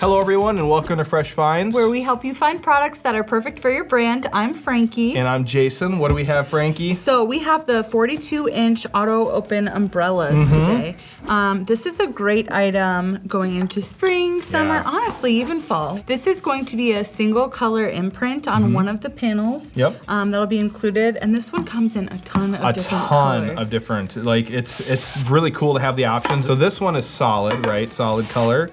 Hello everyone and welcome to Fresh Finds, where we help you find products that are perfect for your brand. I'm Frankie. And I'm Jason. What do we have, Frankie? So we have the 42-inch auto open umbrellas today. This is a great item going into spring, summer, honestly, even fall. This is going to be a single color imprint on one of the panels. Yep. That'll be included, and this one comes in a ton of different colors. Like it's really cool to have the options. So this one is solid, right? Solid color.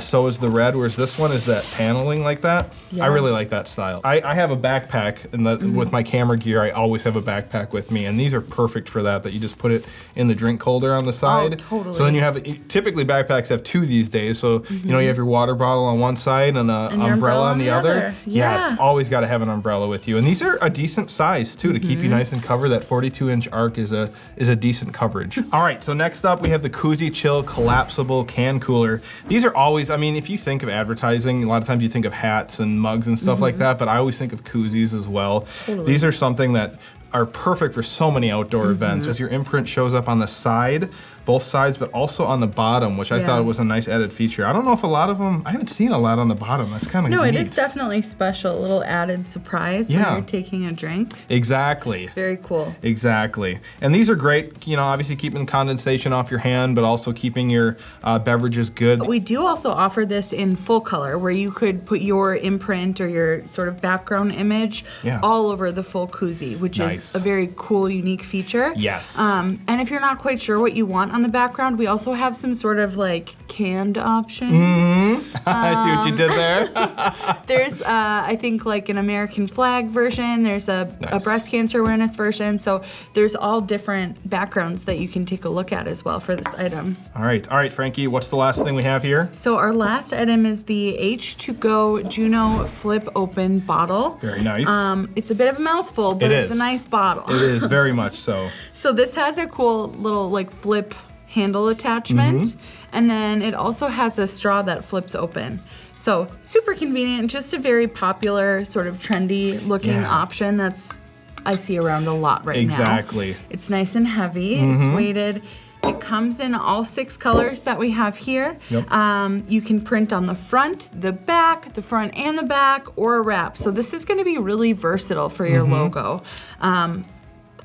So is the red, whereas this one is that paneling like that. Yeah. I really like that style. I have a backpack, and with my camera gear, I always have a backpack with me, and these are perfect for that you just put it in the drink holder on the side. Oh, totally. So then you have, typically backpacks have two these days, so you know, you have your water bottle on one side and an umbrella on the other. Yeah. Yes, always got to have an umbrella with you. And these are a decent size too, to keep you nice and covered. That 42-inch arc is a decent coverage. All right, so next up we have the Koozie Chill Collapsible Can Cooler. These are always, I mean, if you think of advertising, a lot of times you think of hats and mugs and stuff like that, but I always think of koozies as well. Totally. These are something that are perfect for so many outdoor events, as your imprint shows up on the side, both sides, but also on the bottom, which I thought was a nice added feature. I don't know if a lot of them, I haven't seen a lot on the bottom. That's kind of neat. No, it is definitely special, a little added surprise when you're taking a drink. Exactly. Very cool. Exactly. And these are great, you know, obviously keeping condensation off your hand, but also keeping your beverages good. We do also offer this in full color, where you could put your imprint or your sort of background image all over the full koozie, which is a very cool, unique feature. Yes. And if you're not quite sure what you want on the background, we also have some sort of like canned options. I see what you did there. There's, I think, like an American flag version. There's a breast cancer awareness version. So there's all different backgrounds that you can take a look at as well for this item. All right, Frankie, what's the last thing we have here? So our last item is the H2Go Juno Flip Open Bottle. Very nice. It's a bit of a mouthful, but it's a nice bottle. It is, very much so. So this has a cool little like flip handle attachment, and then it also has a straw that flips open. So super convenient, just a very popular sort of trendy looking option that's I see around a lot right now. Exactly. It's nice and heavy, it's weighted. It comes in all 6 colors that we have here. Yep. You can print on the front, the back, the front and the back, or a wrap. So this is gonna be really versatile for your logo.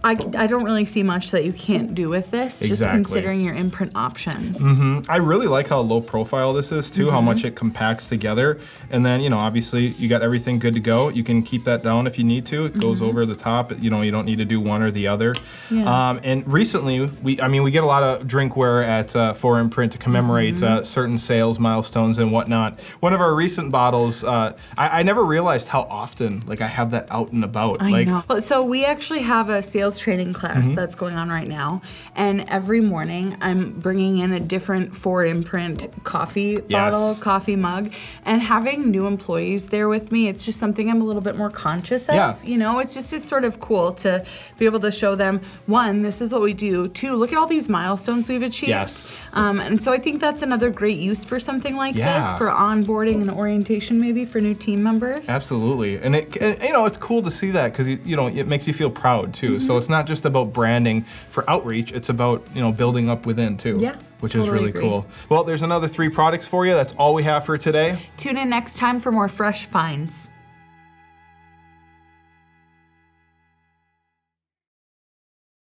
I don't really see much that you can't do with this, just considering your imprint options. I really like how low profile this is too, how much it compacts together. And then, you know, obviously you got everything good to go. You can keep that down if you need to. It goes over the top. You know, you don't need to do one or the other. And recently, we get a lot of drinkware at 4imprint to commemorate certain sales milestones and whatnot. One of our recent bottles, I never realized how often I have that out and about. I know. Well, so we actually have a sales training class that's going on right now, and every morning I'm bringing in a different 4imprint coffee bottle, coffee mug, and having new employees there with me, it's just something I'm a little bit more conscious of. You know, it's sort of cool to be able to show them, 1, this is what we do, 2, look at all these milestones we've achieved. And so I think that's another great use for something like this, for onboarding and orientation maybe for new team members. Absolutely. And you know, it's cool to see that because you know, it makes you feel proud too. So it's not just about branding for outreach, it's about, you know, building up within too. Which is really cool. Well, there's another 3 products for you. That's all we have for today. Tune in next time for more Fresh Finds.